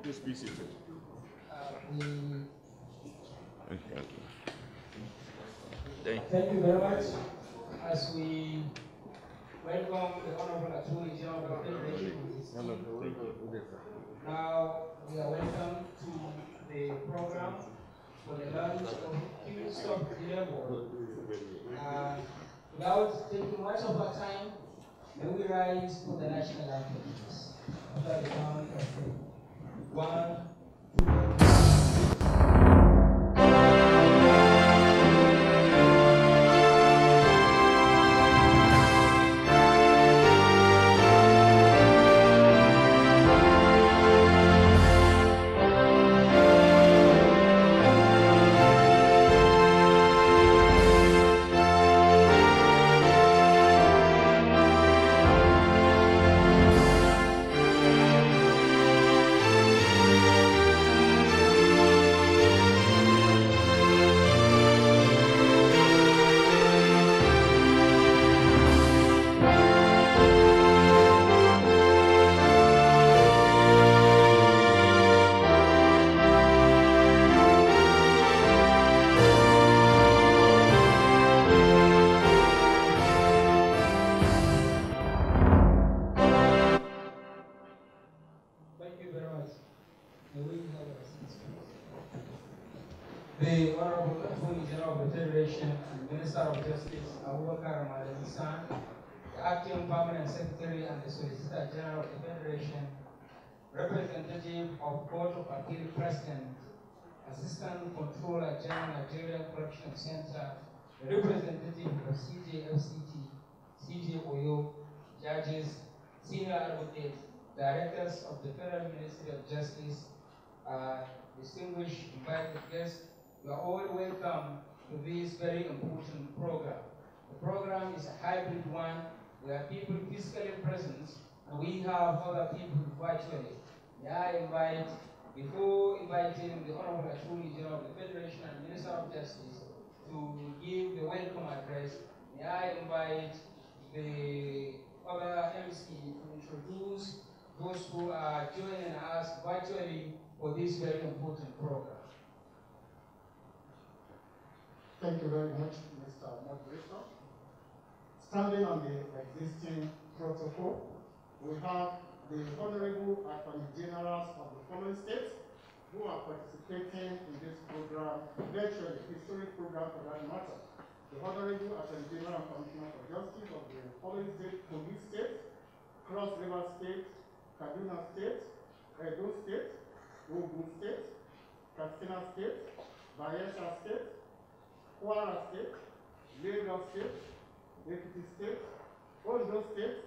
Please be seated. Thank you very much. As we welcome the Honorable Attorney General of the Federation. Now we are welcome to the program for the launch of Qsoft Denovo. Without taking much of our time, may we rise for the national anthem. After the count of three. 1, 2, 3. The Honorable Funmi Quadri of the Federation and Minister of Justice, the Acting Permanent Secretary and the Solicitor General of the Federation, Representative of Court of Appeal President, Assistant Controller General Nigerian Correctional Center, Representative of CJFCT, CJ Oyo, judges, senior advocates, directors of the Federal Ministry of Justice, distinguished invited guests, you are all welcome to this very important program. The program is a hybrid one where people physically present and we have other people virtually. May I invite, before inviting the Honorable Attorney General of the Federation and Minister of Justice to give the welcome address, may I invite the other MC to introduce those who are joining us virtually for this very important program. Thank you very much, Mr. Moderator. Standing on the existing protocol, we have the Honorable Attorney Generals of the following states who are participating in this program, virtually, historic program for that matter. The Honorable Attorney General and Commissioner for Justice of the following state, Kogi State, Cross River State, Kaduna State, Edo State, Ogun State, Katsina State, Bayelsa State, Kwara State, Lagos State, Ekiti State, Ondo State,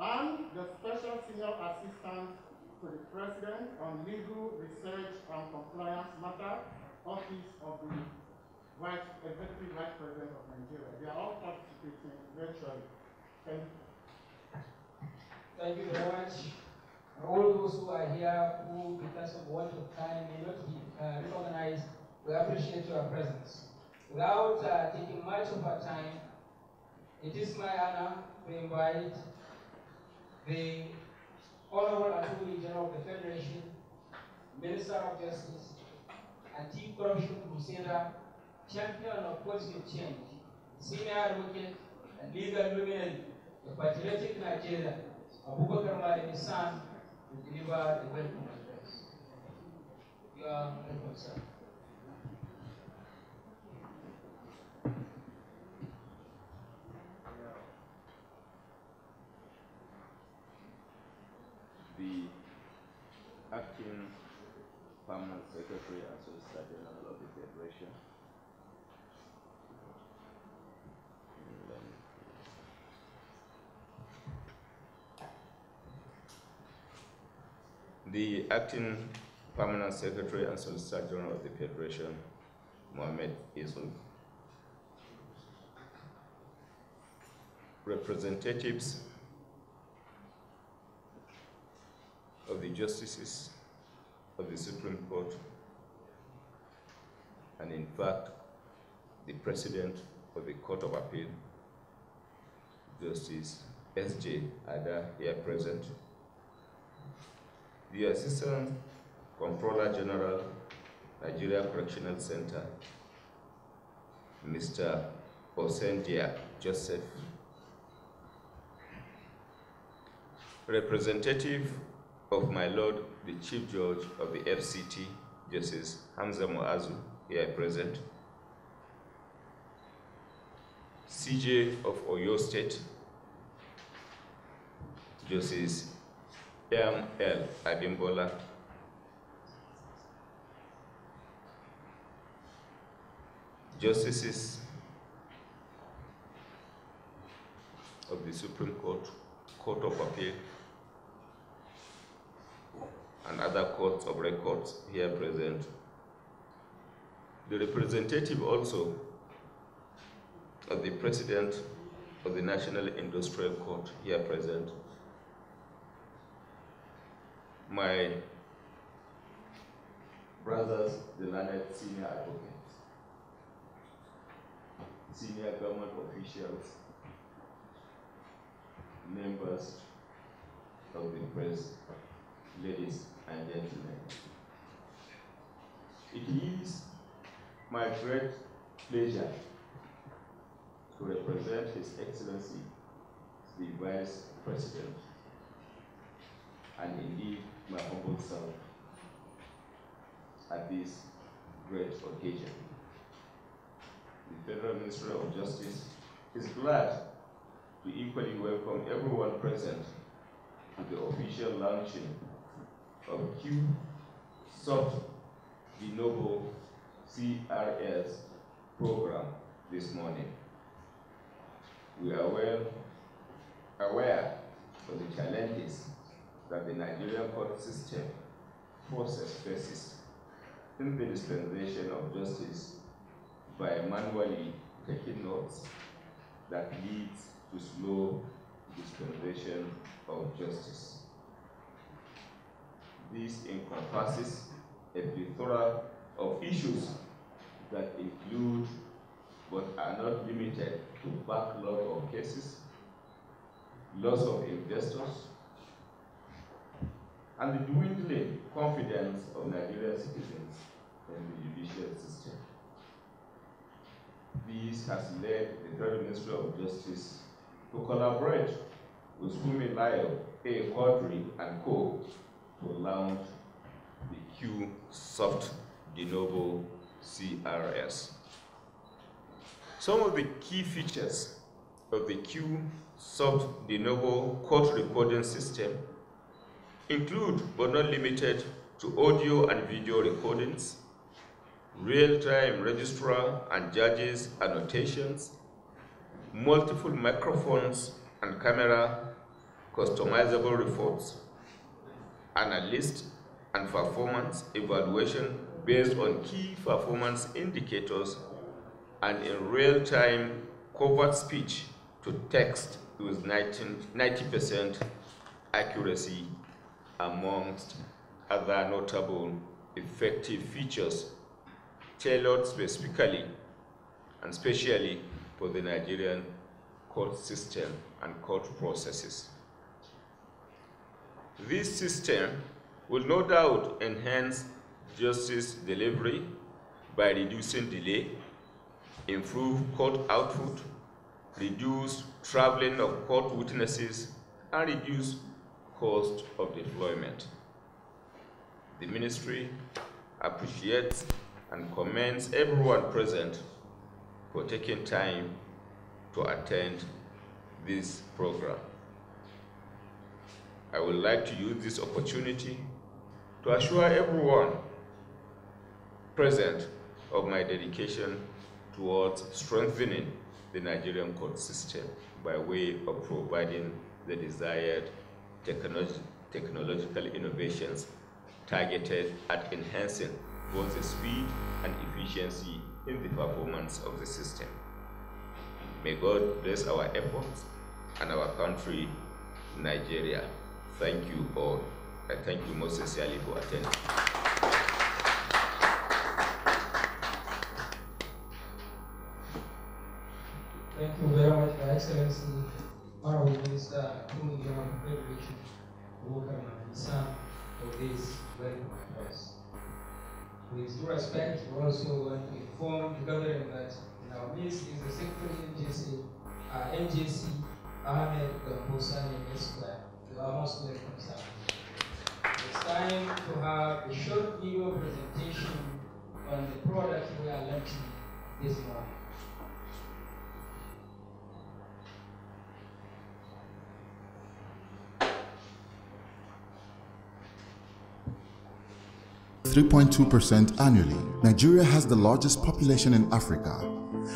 and the Special Senior Assistant to the President on Legal Research and Compliance Matter, Office of the Executive Vice President of Nigeria. They are all participating virtually. Thank you. Thank you very much. All those who are here who, because of want of time, may not be recognized, we appreciate your presence. Without taking much of our time, it is my honor to invite the Honorable Attorney General of the Federation, Minister of Justice, Anti-Corruption Crusader, Champion of Positive Change, Senior Advocate, and Legal Luminary, the Patriotic Nigeria, Abubakar Malami San, to deliver the welcome address. You are welcome, sir. The Acting Permanent Secretary and Solicitor General of the Federation, the Acting Permanent Secretary and Solicitor General of the Federation, Mohammed Izul, representatives of the justices of the Supreme Court, and in fact, the President of the Court of Appeal, Justice S.J. Ada, here present, the Assistant Comptroller General, Nigerian Correctional Center, Mr. Osendia Joseph, representative of my Lord, the Chief Judge of the FCT, Justice Hamza Muazu, here present, CJ of Oyo State, Justice M.L. Abimbola, Justices of the Supreme Court, Court of Appeal, and other courts of records here present. The representative also of the President of the National Industrial Court here present. My brothers, the learned senior advocates, senior government officials, members of the press, ladies and gentlemen. It is my great pleasure to represent His Excellency, the Vice President, and indeed my humble self at this great occasion. The Federal Ministry of Justice is glad to equally welcome everyone present to the official launching of Qsoft Denovo CRS program this morning. We are well aware of the challenges that the Nigerian court system process faces in the dispensation of justice by manually taking notes that leads to slow dispensation of justice. This encompasses a plethora of issues that include but are not limited to backlog of cases, loss of investors, and the dwindling confidence of Nigerian citizens in the judicial system. This has led the Federal Ministry of Justice to collaborate with Funmi Quadri and Co. to launch the Qsoft Denovo CRS. Some of the key features of the Qsoft Denovo court recording system include, but not limited to, audio and video recordings, real-time registrar and judges annotations, multiple microphones and camera, customizable reports, analyst and performance evaluation based on key performance indicators, and in real-time covert speech to text with 90% accuracy, amongst other notable effective features tailored specifically and specially for the Nigerian court system and court processes. This system will no doubt enhance justice delivery by reducing delay, improve court output, reduce traveling of court witnesses, and reduce cost of deployment. The ministry appreciates and commends everyone present for taking time to attend this program. I would like to use this opportunity to assure everyone present of my dedication towards strengthening the Nigerian court system by way of providing the desired technological innovations targeted at enhancing both the speed and efficiency in the performance of the system. May God bless our efforts and our country, Nigeria. Thank you all. I thank you most sincerely for attending. Thank you very much, Your Excellency, Honorable Minister, Funmi Quadri, welcome, Sam. for this very purpose. With due respect, we also want to inform the gathering that in our midst is the Secretary MJC Ahmed Gambosani Esquire. You are most welcome, sir. It's time to have a short video presentation on the product we are launching this morning. .2% annually, Nigeria has the largest population in Africa.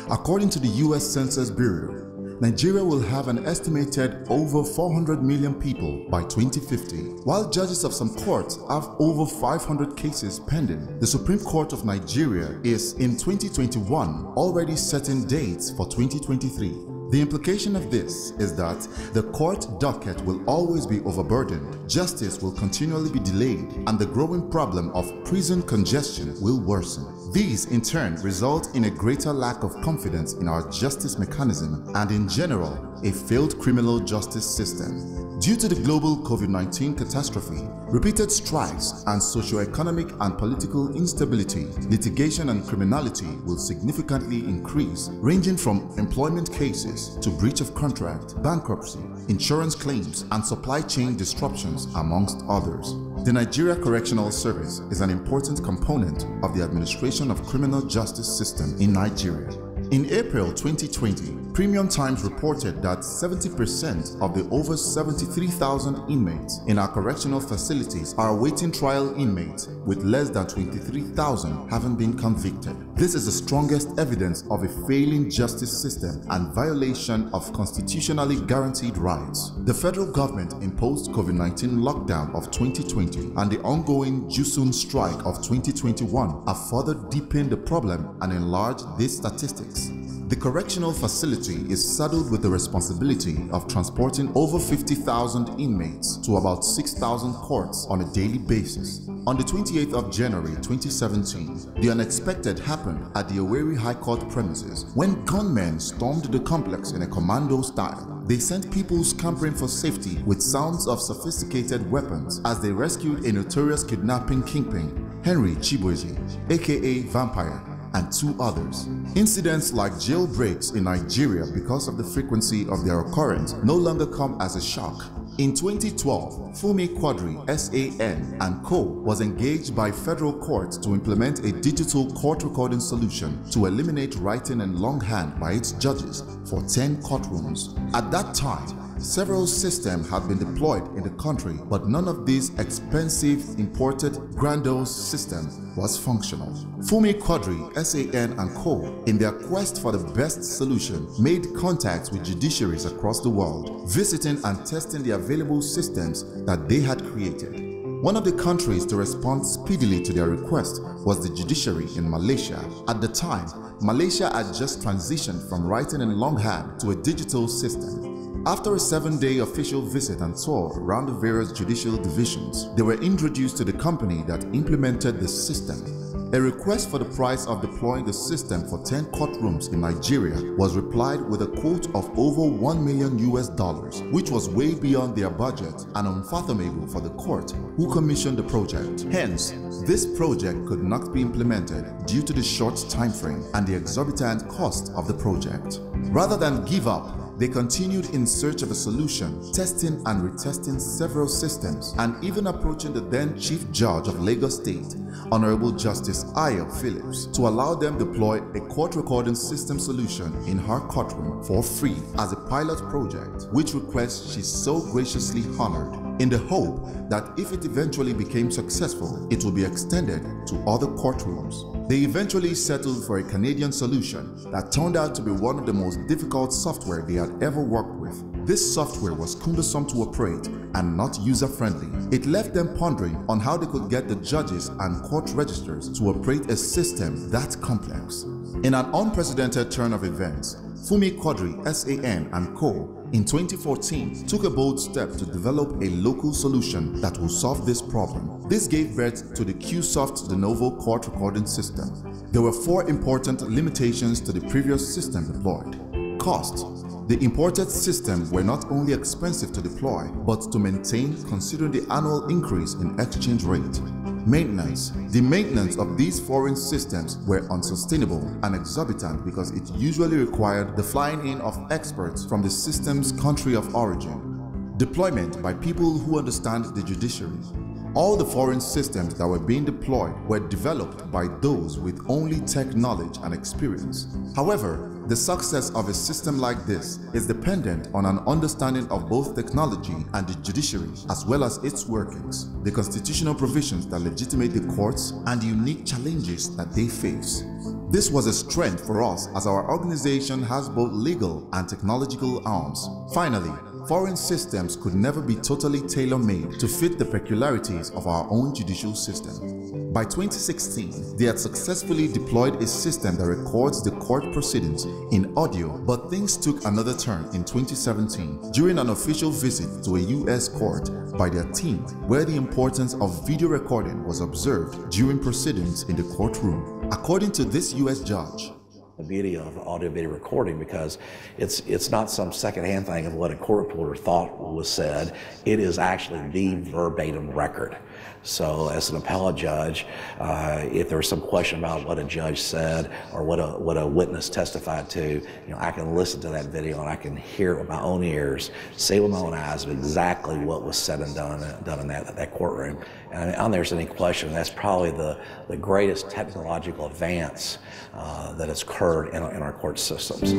According to the U.S. Census Bureau, Nigeria will have an estimated over 400 million people by 2050. While judges of some courts have over 500 cases pending, the Supreme Court of Nigeria is in 2021 already setting dates for 2023. The implication of this is that the court docket will always be overburdened, justice will continually be delayed, and the growing problem of prison congestion will worsen. These in turn result in a greater lack of confidence in our justice mechanism and in general, a failed criminal justice system. Due to the global COVID-19 catastrophe, repeated strikes and socio-economic and political instability, litigation and criminality will significantly increase, ranging from employment cases to breach of contract, bankruptcy, insurance claims, and supply chain disruptions, amongst others. The Nigerian Correctional Service is an important component of the administration of criminal justice system in Nigeria. In April 2020, Premium Times reported that 70% of the over 73,000 inmates in our correctional facilities are awaiting trial inmates, with less than 23,000 having been convicted. This is the strongest evidence of a failing justice system and violation of constitutionally guaranteed rights. The federal government imposed COVID-19 lockdown of 2020 and the ongoing Jusun strike of 2021 have further deepened the problem and enlarged these statistics. The correctional facility is saddled with the responsibility of transporting over 50,000 inmates to about 6,000 courts on a daily basis. On the 28th of January 2017, the unexpected happened at the Owerri High Court premises when gunmen stormed the complex in a commando style. They sent people scampering for safety with sounds of sophisticated weapons as they rescued a notorious kidnapping kingpin, Henry Chibueze, aka Vampire, and two others. Incidents like jailbreaks in Nigeria because of the frequency of their occurrence no longer come as a shock. In 2012, Funmi Quadri, SAN, and Co. was engaged by federal courts to implement a digital court recording solution to eliminate writing in longhand by its judges for 10 courtrooms. At that time, several systems had been deployed in the country, but none of these expensive imported grandiose systems was functional. Funmi Quadri, SAN, and Co., in their quest for the best solution, made contacts with judiciaries across the world, visiting and testing the available systems that they had created. One of the countries to respond speedily to their request was the judiciary in Malaysia. At the time, Malaysia had just transitioned from writing in longhand to a digital system. After a 7-day official visit and tour around the various judicial divisions, they were introduced to the company that implemented the system. A request for the price of deploying the system for 10 courtrooms in Nigeria was replied with a quote of over $1 million, which was way beyond their budget and unfathomable for the court who commissioned the project. Hence, this project could not be implemented due to the short time frame and the exorbitant cost of the project. Rather than give up, they continued in search of a solution, testing and retesting several systems, and even approaching the then Chief Judge of Lagos State, Honorable Justice Ayo Phillips, to allow them deploy a court recording system solution in her courtroom for free as a pilot project, which request she so graciously honored, in the hope that if it eventually became successful, it will be extended to other courtrooms. They eventually settled for a Canadian solution that turned out to be one of the most difficult software they had ever worked with. This software was cumbersome to operate and not user-friendly. It left them pondering on how they could get the judges and court registers to operate a system that complex. In an unprecedented turn of events, Funmi Quadri, SAN, and Co. in 2014 took a bold step to develop a local solution that will solve this problem. This gave birth to the Qsoft Denovo court recording system. There were 4 important limitations to the previous system deployed: cost, The imported systems were not only expensive to deploy, but to maintain considering the annual increase in exchange rate. Maintenance. The maintenance of these foreign systems were unsustainable and exorbitant because it usually required the flying in of experts from the system's country of origin. Deployment by people who understand the judiciary. All the foreign systems that were being deployed were developed by those with only tech knowledge and experience. However, the success of a system like this is dependent on an understanding of both technology and the judiciary, as well as its workings, the constitutional provisions that legitimate the courts, and the unique challenges that they face. This was a strength for us as our organization has both legal and technological arms. Finally, foreign systems could never be totally tailor-made to fit the peculiarities of our own judicial system. By 2016, they had successfully deployed a system that records the court proceedings in audio, but things took another turn in 2017 during an official visit to a US court by their team, where the importance of video recording was observed during proceedings in the courtroom. According to this US judge, the beauty of audio video recording, because it's not some secondhand thing of what a court reporter thought was said. It is actually the verbatim record. So as an appellate judge, if there's some question about what a judge said or what a witness testified to, I can listen to that video and I can hear it with my own ears, see with my own eyes exactly what was said and done in that courtroom. And I don't think there's any question that's probably the greatest technological advance that has occurred in our court systems.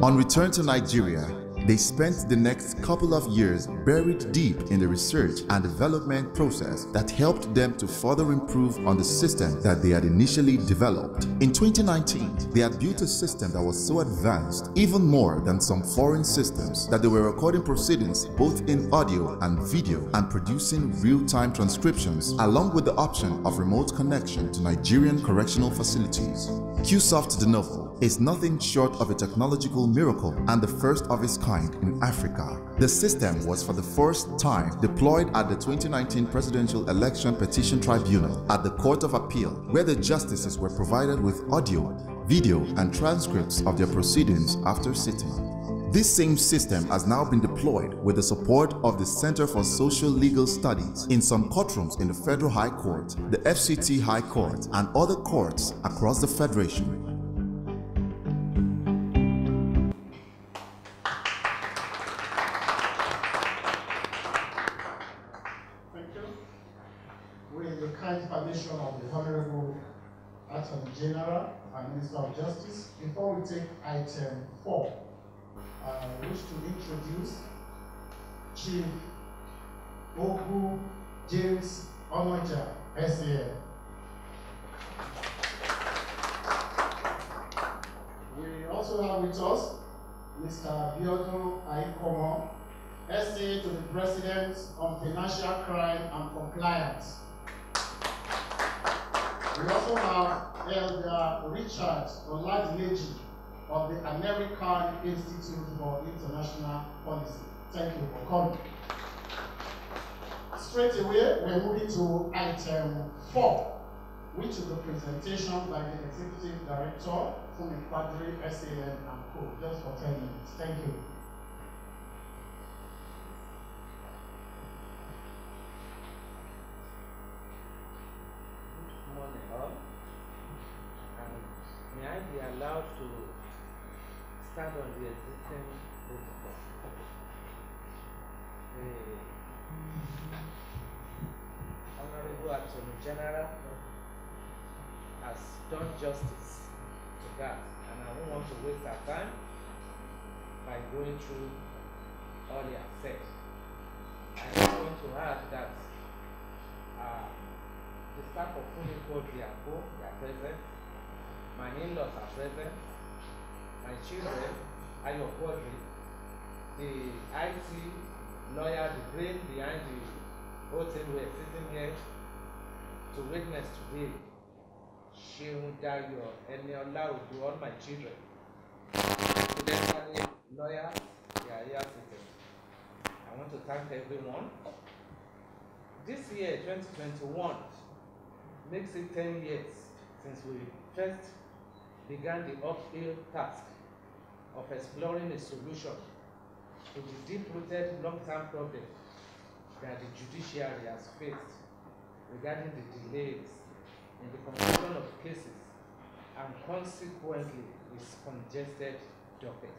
On return to Nigeria, they spent the next couple of years buried deep in the research and development process that helped them to further improve on the system that they had initially developed. In 2019, they had built a system that was so advanced, even more than some foreign systems, that they were recording proceedings both in audio and video and producing real-time transcriptions, along with the option of remote connection to Nigerian Correctional Facilities. Qsoft Denovo is nothing short of a technological miracle and the first of its kind in Africa. The system was for the first time deployed at the 2019 Presidential Election Petition Tribunal at the Court of Appeal, where the justices were provided with audio, video, and transcripts of their proceedings after sitting. This same system has now been deployed with the support of the Center for Social Legal Studies in some courtrooms in the Federal High Court, the FCT High Court, and other courts across the Federation. Thank you. With the kind permission of the Honorable Attorney General and Minister of Justice, before we take item 4, I wish to introduce Chief Ogu James Onoja, SAN. We also have with us Mr. Biodun Aikomo, SA to the President on Financial Crime and Compliance. We also have Elder Richard Oladimeji of the American Institute for International Policy. Thank you for coming. Straight away, we're moving to item 4, which is the presentation by the Executive Director, Funmi Quadri, SAN and Co. Just for 10 minutes. Thank you. Good morning, all. And may I be allowed to stand on the existing protocol? The Honorable Attorney General has done justice to that, and I don't want to waste our time by going through all he has said. I just want to add that the staff of Funmi Quadri are present, my in-laws are present, my children, Ayo Quadri, the IT lawyer, the brain behind the whole thing, we are sitting here to witness today. Sheun Dayo, Eniola Udu, all my children, potentially lawyers, they are here sitting. I want to thank everyone. This year, 2021, makes it 10 years since we first began the uphill task of exploring a solution to the deep-rooted long-term problem that the judiciary has faced regarding the delays in the conclusion of cases and consequently its congested docket.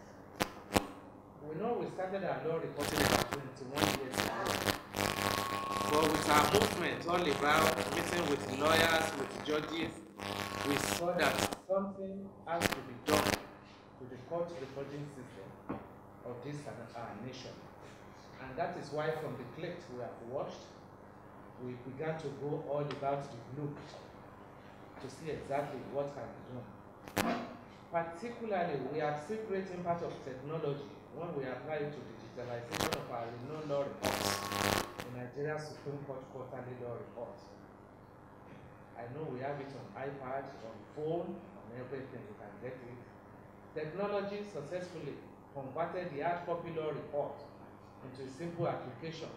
We know we started our law reporting about 21 years ago, but with our movement all about meeting with lawyers, with judges, we saw that something has to be done to the court recording system of this our nation. And that is why from the clips we have watched, we began to go all about the globe to see exactly what can be done. Particularly, we are still creating part of technology when we apply it to digitalization of our renowned law reports in Nigeria Supreme Court quarterly law report. I know we have it on iPad, on phone, on everything, you can get it. Technology successfully converted the hard copy law report into a simple application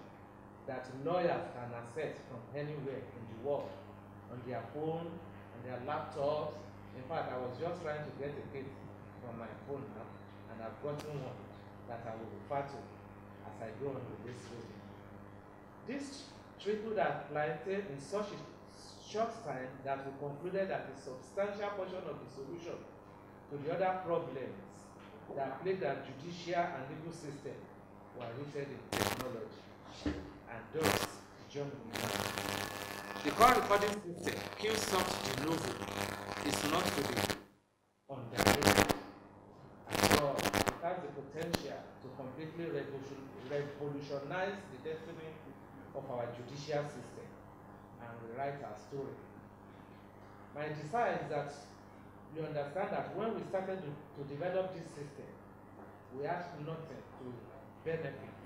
that lawyers can access from anywhere in the world, on their phone, on their laptops. In fact, I was just trying to get a case from my phone now, and I've gotten one that I will refer to as I go on with this reading. This tripled our clientele in such a short time that we concluded that a substantial portion of the solution to the other problems that plague our judicial and legal system were rooted in technology. And thus, John began. The court recording system, Qsoft Denovo, is not to be underrated at all. It has the potential to completely revolutionize the destiny of our judicial system and rewrite our story. My desire is that you understand that when we started to develop this system, we had nothing to benefit.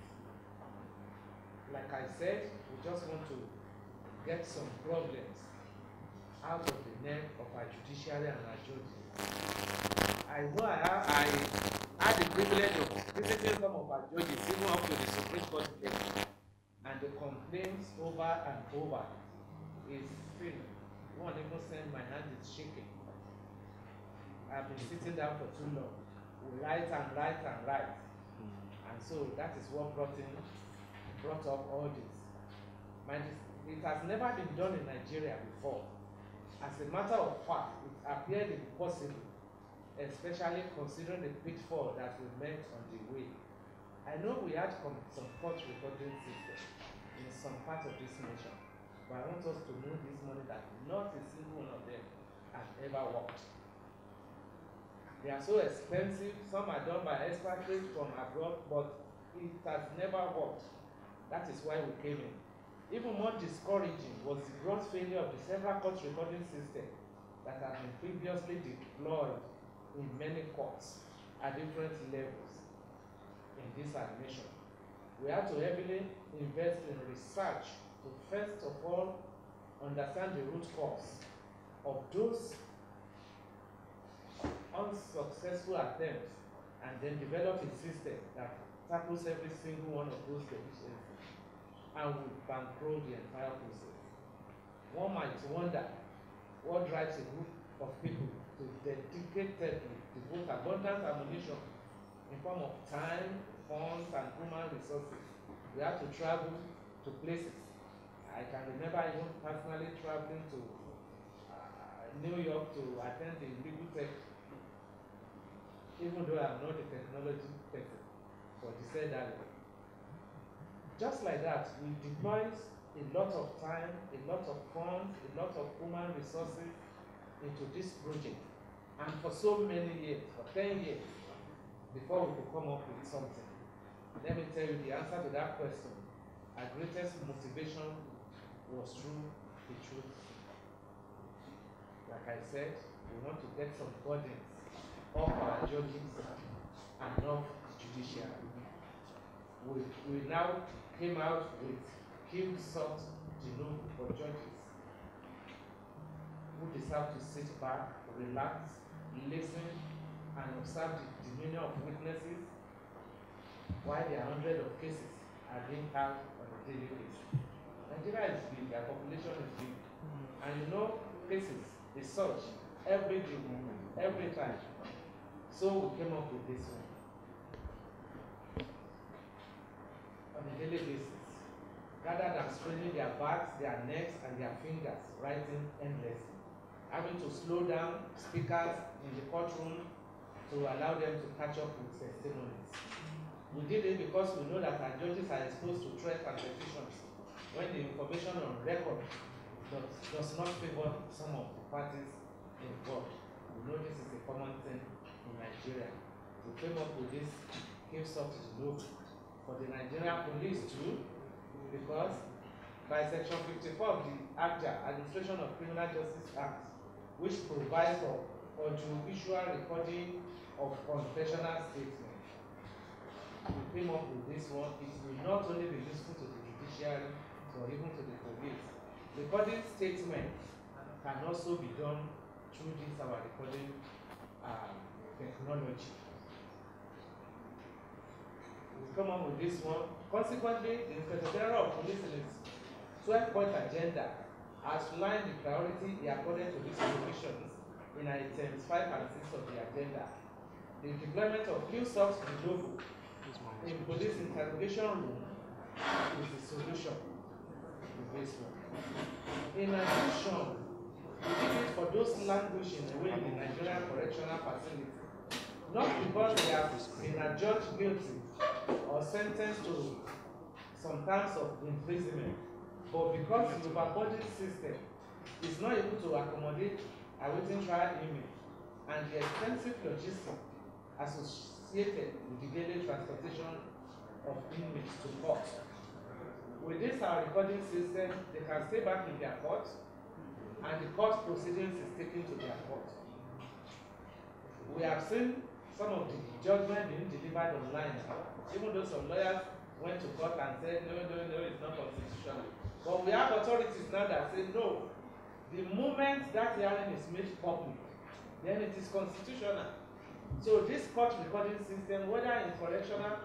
Like I said, we just want to get some problems out of the neck of our judiciary and our judges. I know I had the privilege of visiting some of our judges, even up to the Supreme Court level, and the complaints over and over is still, one even saying my hand is shaking. I've been sitting down for too long. We write and write and write. And so that is what brought up all this. It has never been done in Nigeria before. As a matter of fact, it appeared impossible, especially considering the pitfall that we met on the way. I know we had some court recording systems in some part of this nation, but I want us to know this morning that not a single one of them has ever worked. They are so expensive, some are done by expatriates from abroad, but it has never worked. That is why we came in. Even more discouraging was the gross failure of the several court recording systems that have been previously deployed in many courts at different levels in this nation. We had to heavily invest in research to first of all understand the root cause of those unsuccessful attempts and then develop a system that tackles every single one of those deficiencies and will bankroll the entire process. One might wonder what drives a group of people to dedicatedly devote abundant ammunition in form of time, funds, and human resources. We have to travel to places. I can remember even personally traveling to New York to attend the legal tech, even though I'm not a technology person, but he said that. Just like that, we deployed a lot of time, a lot of funds, a lot of human resources into this project. And for so many years, for 10 years, before we could come up with something. Let me tell you the answer to that question. Our greatest motivation was through the truth. Like I said, we want to get some burdens off our judges and off the judiciary. We now came out with Qsoft Denovo for judges who deserve to sit back, relax, listen, and observe the demeanor of witnesses while there are hundreds of cases are being heard on a daily basis. Nigeria is big, our population is big, and you know cases is such every day, every time. So we came up with this one. On a daily basis, rather than straining their backs, their necks, and their fingers, writing endlessly, having to slow down speakers in the courtroom to allow them to catch up with testimonies. We did it because we know that our judges are exposed to threats and petitions when the information on record does not favor some of the parties involved. We know this is a common thing in Nigeria. We came up with this Qsoft Denovo for the Nigerian police too, because by Section 54 of the ACTA, Administration of Criminal Justice Act, which provides for audiovisual recording of confessional statements, we came up with this one. It will not only be useful to the judiciary, but even to the police. Recording statements can also be done through this our recording technology. We come up with this one. Consequently, the Inspector General of Police in its 12-point agenda outlined the priority he accorded to these provisions in items 5 and 6 of the agenda. The deployment of Qsoft Denovo in police interrogation room is the solution to this one. In addition, we did it for those languishing away in the Nigerian Correctional Facility, not because they have been adjudged guilty or sentenced to some terms of imprisonment, but because the overburdened system is not able to accommodate awaiting trial inmates and the extensive logistics associated with the daily transportation of inmates to court. With this our recording system, they can stay back in their court, and the court proceedings is taken to their court. We have seen some of the judgment being delivered online, even though some lawyers went to court and said, no, it's not constitutional. But we have authorities now that say, no, the moment that hearing is made public, then it is constitutional. So this court recording system, whether in correctional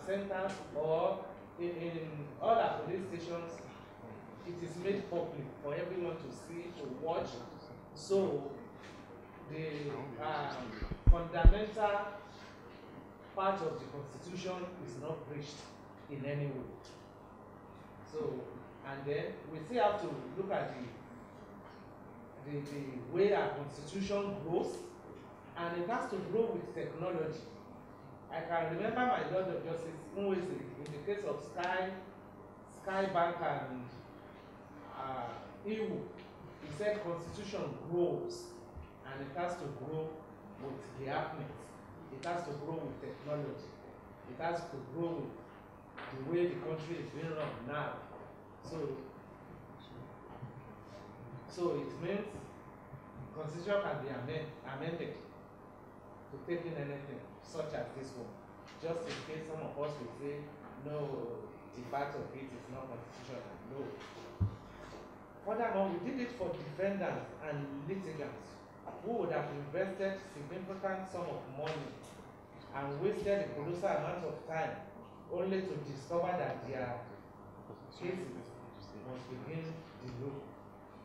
centers or in all our police stations, it is made public for everyone to see, to watch. So the fundamental part of the Constitution is not breached in any way. So, and then we still have to look at the way our Constitution grows, and it has to grow with technology. I can remember my Lord of Justice, who is in the case of Sky Bank and EU, he said Constitution grows, and it has to grow with the happenings. It has to grow with technology. It has to grow with the way the country is being run now. So it means Constitution can be amended to take in anything, such as this one. Just in case some of us will say, no, the part of it is not constitutional. No. Furthermore, we did it for defendants and litigants who would have invested significant sum of money and wasted a colossal amount of time only to discover that their cases must begin delayed.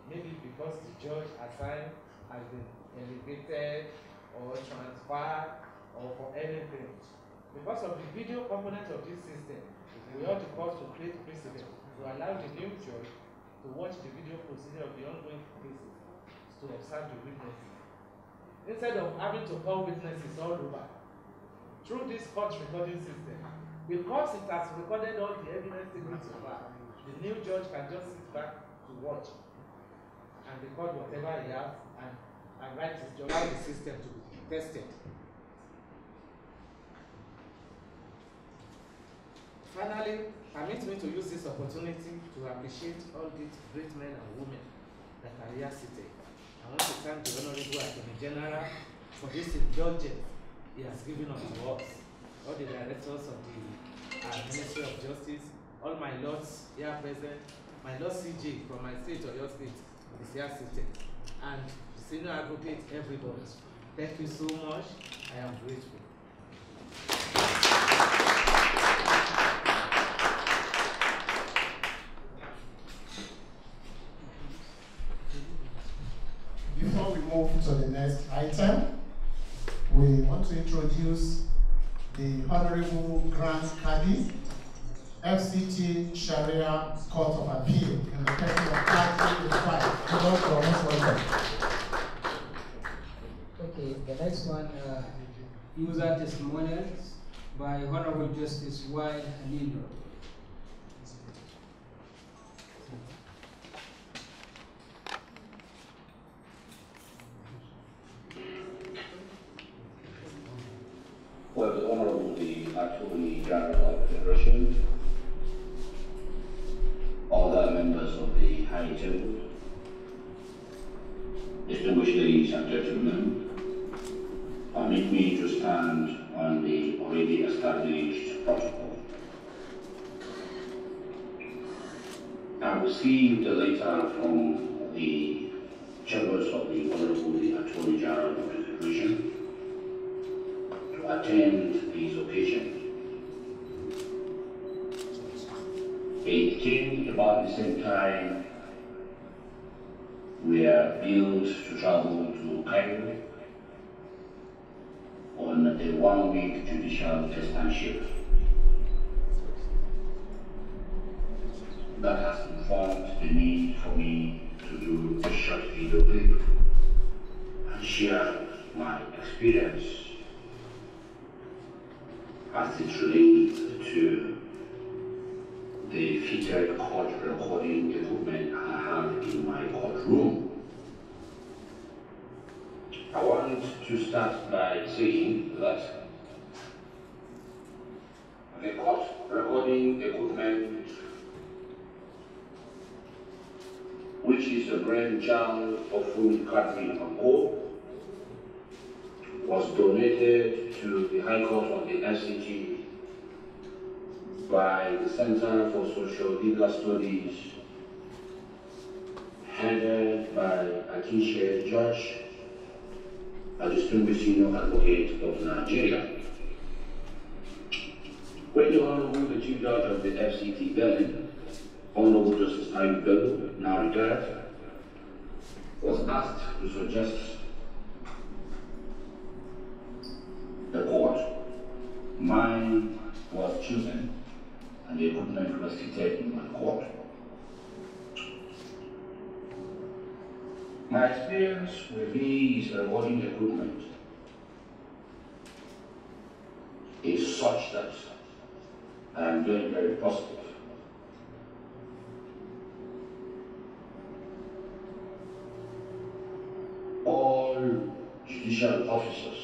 Maybe because the judge assigned has been elevated or transferred or for anything. Because of the video component of this system, we ought to cause to create precedent to allow the new judge to watch the video procedure of the ongoing cases to observe the witnesses. Instead of having to call witnesses all over, through this court recording system, because it has recorded all the evidence taken so far, the new judge can just sit back to watch and record whatever he has and write his job. Allow the system to be tested. Finally, permit me to use this opportunity to appreciate all these great men and women that are here seated. I want to thank the Honorable Attorney General for this indulgence he has given unto us, all the directors of the Ministry of Justice, all my lords here present, my Lord CJ from my state, or your state, is here seated, and the senior advocate, everybody. Thank you so much. I am grateful. Before we move to the next item, we Kadi, FCT Sharia Court of Appeal, in the person of Qadi Okay, the next one, user testimonials by Honorable Justice Y. Halil. Well, the Honorable Attorney General of the Federation, other members of the High Table, distinguished ladies and gentlemen, permit me to stand on the already established protocol. I received a letter from the chambers of the Honorable Attorney General of the Federation to attend this occasion. It came about the same time we are billed to travel to Cairo on a 1-week judicial externship. That has informed the need for me to do a short video clip and share my experience as it relates to the fitted court recording equipment I have in my courtroom. I want to start by saying that the court recording equipment, which is a brainchild of Funmi Quadri and Co., was donated to the High Court of the FCT by the Center for Social Legal Studies, headed by a key judge, a distinguished senior advocate of Nigeria. When the Honorable the Chief Judge of the FCT then, Honorable Justice Ayub Bello, now retired, was asked to suggest the court, mine was chosen and the equipment was fitted in my court. My experience with these recording equipment is such that I am very, very positive. All judicial officers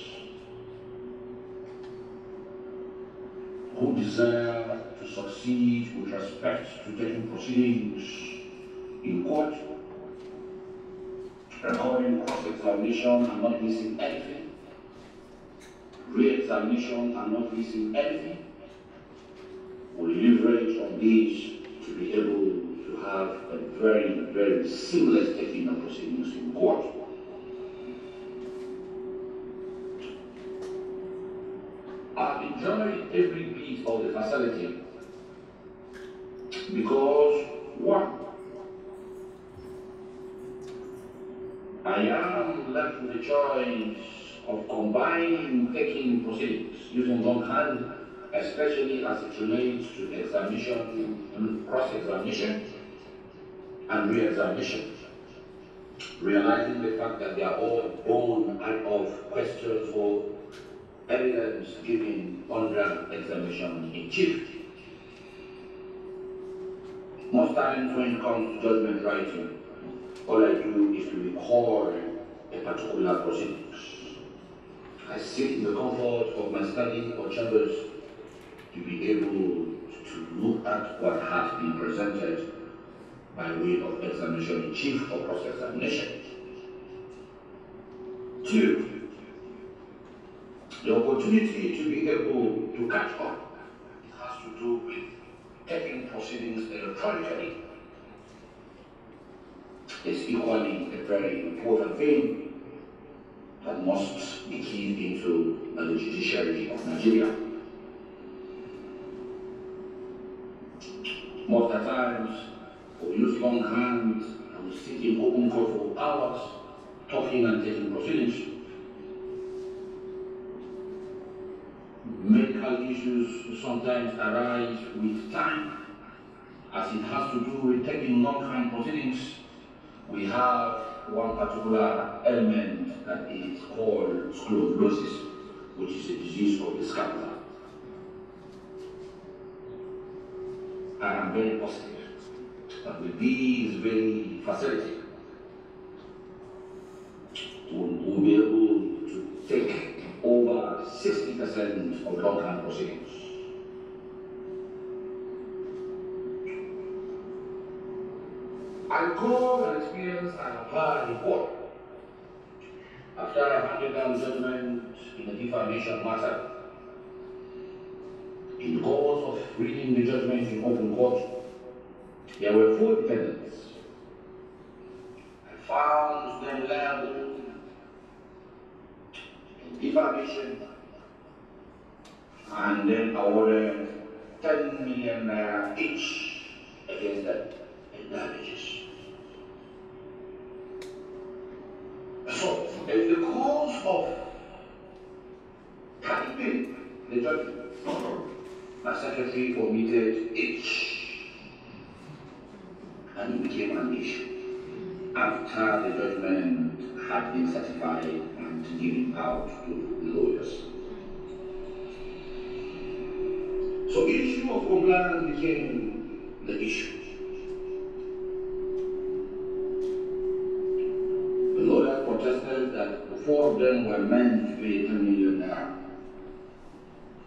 who desire to succeed with respect to taking proceedings in court, recording cross-examination and not missing anything, re-examination and not missing anything, will leverage on this to be able to have a very, very seamless taking of proceedings in court. I've enjoyed every bit of the facility because, one, I am left with the choice of combining taking proceedings using longhand, especially as it relates to examination, cross-examination, and re-examination, realizing the fact that they are all born out of questions or evidence given under examination in chief. Most times when it comes to judgment writing, all I do is to record a particular proceedings. I sit in the comfort of my study or chambers to be able to look at what has been presented by way of examination in chief or cross-examination. Two, the opportunity to be able to catch up has to do with taking proceedings electronically. It's equally a very important thing that must be keyed into the judiciary of Nigeria. Most of the times, we use long hands and we sit in open court for hours, talking and taking proceedings. Medical issues issues sometimes arise with time, as it has to do with taking non-crime proceedings. We have one particular element that is called sclerosis, which is a disease of the scapula. I am very positive that with these very facilities, we'll be able to take over 60% of long-term proceedings. I recall an experience I have had in court after I handed down judgment in a defamation matter. In the course of reading the judgment in open court, there were 4 defendants. I found them liable in defamation and then awarded 10 million naira each against them in damages. So, in the course of typing the judgment, my secretary omitted each, and it became an issue after the judgment had been certified and given out to the lawyers. So the issue of compliance became the issue. The lawyers protested that the 4 of them were meant to pay 10 million naira.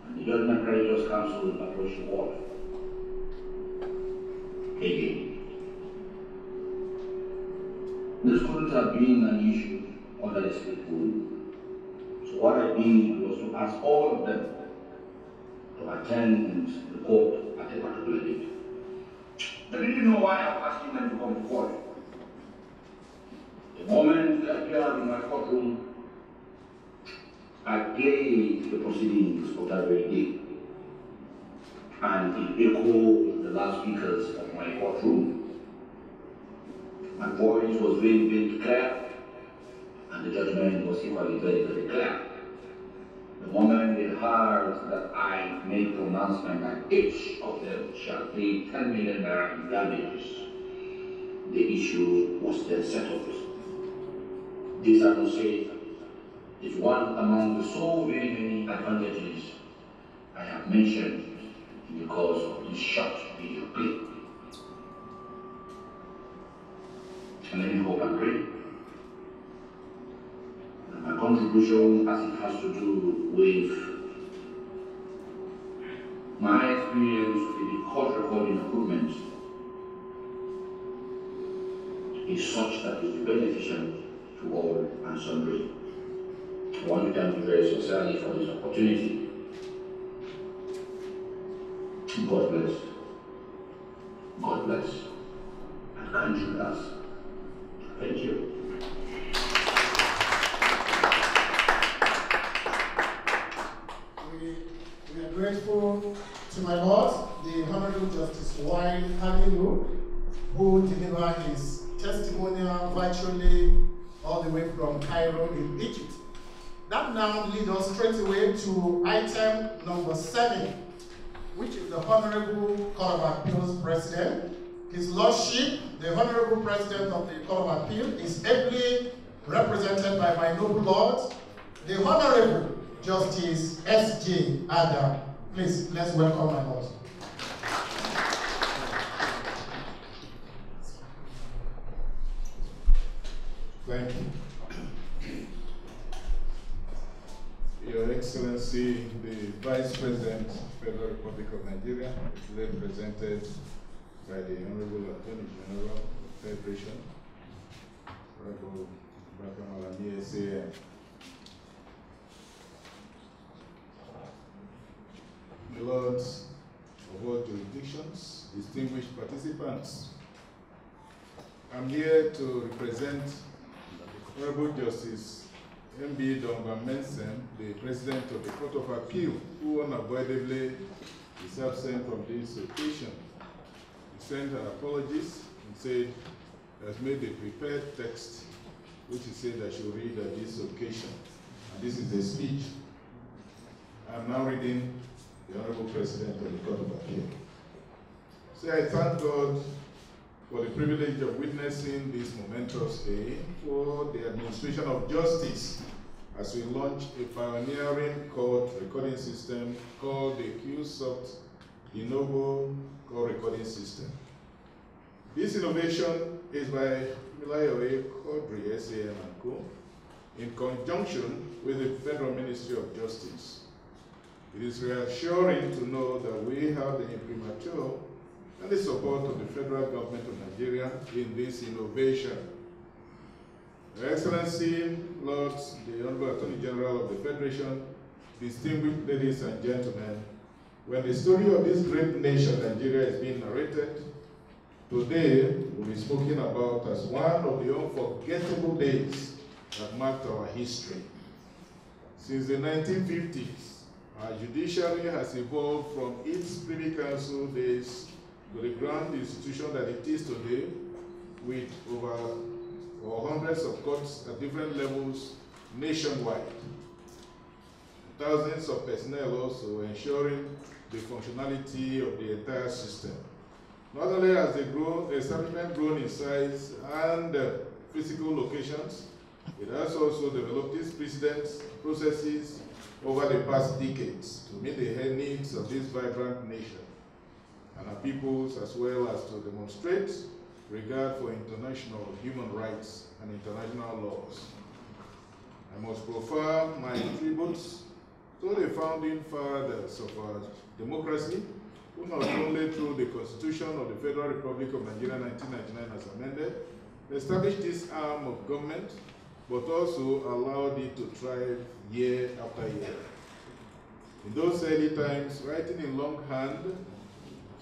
And the Judgment Creditors Council approached the court again. This couldn't have been an issue under the state rule. So what I did was to ask all of them to attend the court at a particular date. They didn't know why I was asking them to come to court. The moment they appeared in my courtroom, I played the proceedings of that very day, and it echoed the loudspeakers of my courtroom. My voice was very, very clear, and the judgment was equally very, very clear. The moment they heard that I made pronouncement that each of them shall pay 10 million naira in damages, the issue was then settled. This, I will say, is one among the so very many advantages I have mentioned in the course of this short video clip. And let me hope and pray that my contribution, as it has to do with my experience with the court recording equipment, is such that it will be beneficial to all and sundry. I want to thank you very sincerely for this opportunity. God bless. God bless. And country bless. Thank you. We are grateful to my boss, the Honorable Justice Y. Halilu, who delivered his testimonial virtually all the way from Cairo in Egypt. That now leads us straight away to item number 7, which is the Honorable Court of Appeals President. His Lordship, the Honorable President of the Court of Appeal, is ably represented by my noble Lord, the Honorable Justice S.J. Adam. Please, let's welcome my Lord. Thank you. Your Excellency, the Vice President, Federal Republic of Nigeria, is represented by the Honorable Attorney General of the Federation, Honorable Bakamalami S.A.M. Lords of all jurisdictions, distinguished participants, I'm here to represent Honorable Justice M.B. Donga Mensen, the President of the Court of Appeal, who unavoidably is absent from this occasion. He sent her apologies and said he has made a prepared text which he said I should read at this occasion. And this is the speech. I'm now reading the Honorable President of the Court of Appeal. So I thank God for the privilege of witnessing this momentous day for the administration of justice as we launch a pioneering court recording system called the Qsoft Denovo court recording system. This innovation is by Funmi Quadri, SAM and Co. in conjunction with the Federal Ministry of Justice. It is reassuring to know that we have the imprimatur and the support of the federal government of Nigeria in this innovation. Your Excellency, Lords, the Honorable Attorney General of the Federation, distinguished ladies and gentlemen, when the story of this great nation, Nigeria, is being narrated, today will be spoken about as one of the unforgettable days that marked our history. Since the 1950s, our judiciary has evolved from its Privy Council days to the grand institution that it is today, with over hundreds of courts at different levels nationwide. Thousands of personnel also ensuring the functionality of the entire system. Not only has the establishment grown in size and physical locations, it has also developed its precedents, processes over the past decades to meet the needs of this vibrant nation and our peoples, as well as to demonstrate regard for international human rights and international laws. I must proffer my tributes to the founding fathers of our democracy, who not only through the Constitution of the Federal Republic of Nigeria 1999 as amended, established this arm of government, but also allowed it to thrive year after year. In those early times, writing in longhand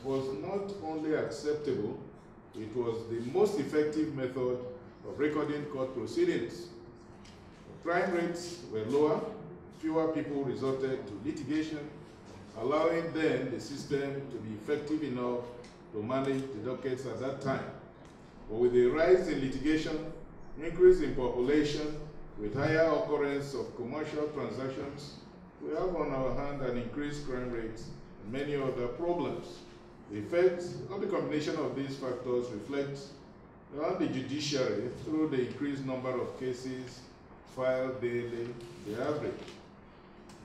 was not only acceptable, it was the most effective method of recording court proceedings. Crime rates were lower, fewer people resorted to litigation, allowing then the system to be effective enough to manage the dockets at that time. But with the rise in litigation, increase in population, with higher occurrence of commercial transactions, we have on our hand an increased crime rate and many other problems. The effect of the combination of these factors reflects on the judiciary through the increased number of cases filed daily, the average.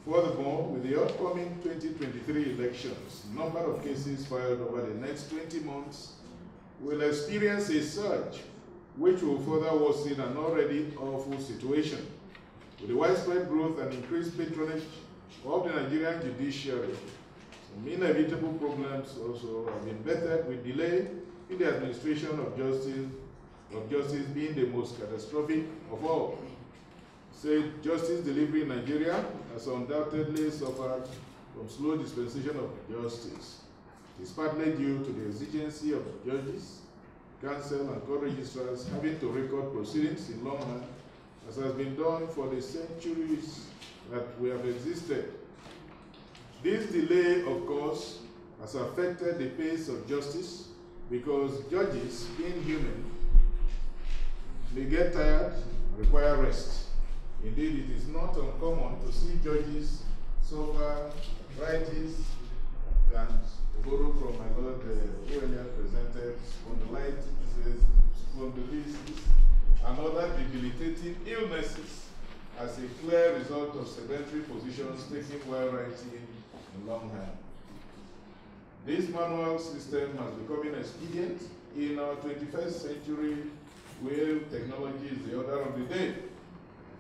Furthermore, with the upcoming 2023 elections, the number of cases filed over the next 20 months will experience a surge, which will further worsen an already awful situation. With the widespread growth and increased patronage of the Nigerian judiciary, some inevitable problems also have been bettered, with delay in the administration of justice being the most catastrophic of all. Said justice delivery in Nigeria has undoubtedly suffered from slow dispensation of justice. It is partly due to the exigency of judges, counsel, and court registrars having to record proceedings in longhand, as has been done for the centuries that we have existed. This delay, of course, has affected the pace of justice because judges, being human, may get tired and require rest. Indeed, it is not uncommon to see judges suffer arthritis and, to borrow from my Lord who earlier presented, spondylitis, and other debilitating illnesses as a clear result of sedentary positions taken while writing in longhand. This manual system has become inexpedient in our 21st century, where technology is the order of the day.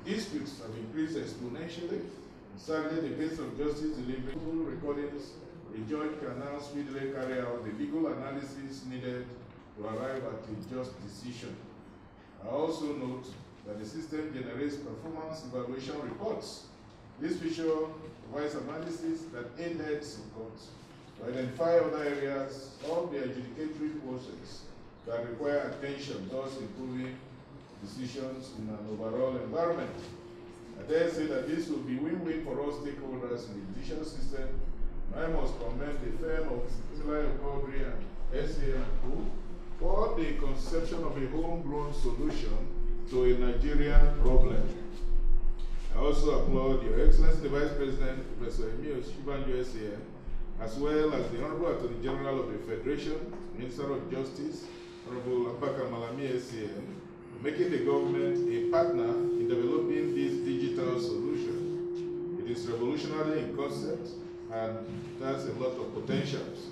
Disputes have increased exponentially. Sadly, the pace of justice delivery recordings, a judge can now speedily carry out the legal analysis needed to arrive at a just decision. I also note that the system generates performance evaluation reports. This feature provides analysis that aid heads in court to identify other areas of the adjudicatory process that require attention, thus improving decisions in an overall environment. I dare say that this will be win-win for all stakeholders in the judicial system. I must commend the firm of Funmi Quadri and SAM for the conception of a homegrown solution to a Nigerian problem. I also applaud Your Excellency the Vice President, Professor Emil Shibanjo SAM, as well as the Honorable Attorney General of the Federation, Minister of Justice, Honorable Abubakar Malami SCN, making the government a partner in developing this digital solution. It is revolutionary in concept and has a lot of potentials.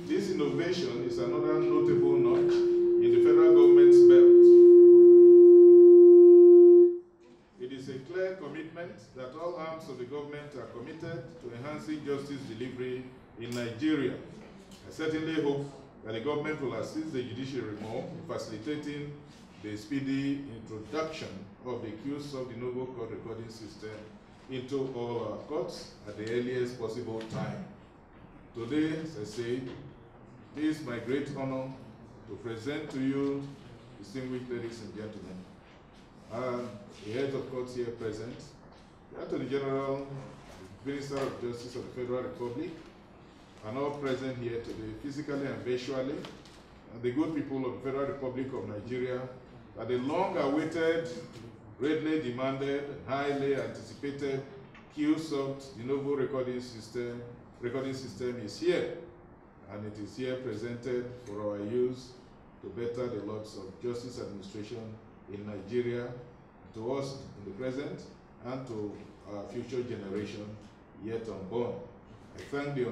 This innovation is another notable notch in the federal government's belt. It is a clear commitment that all arms of the government are committed to enhancing justice delivery in Nigeria. I certainly hope that the government will assist the judiciary more in facilitating the speedy introduction of the Qsoft Denovo court recording system into all our courts at the earliest possible time. Today, as I say, it is my great honor to present to you, distinguished ladies and gentlemen, and the heads of courts here present, the Attorney General, the Minister of Justice of the Federal Republic, and all present here today, physically and virtually, and the good people of the Federal Republic of Nigeria, that the long-awaited, greatly demanded, and highly anticipated Qsoft Denovo recording system is here, and it is here presented for our use to better the lots of justice administration in Nigeria, to us in the present, and to our future generation yet unborn. I thank the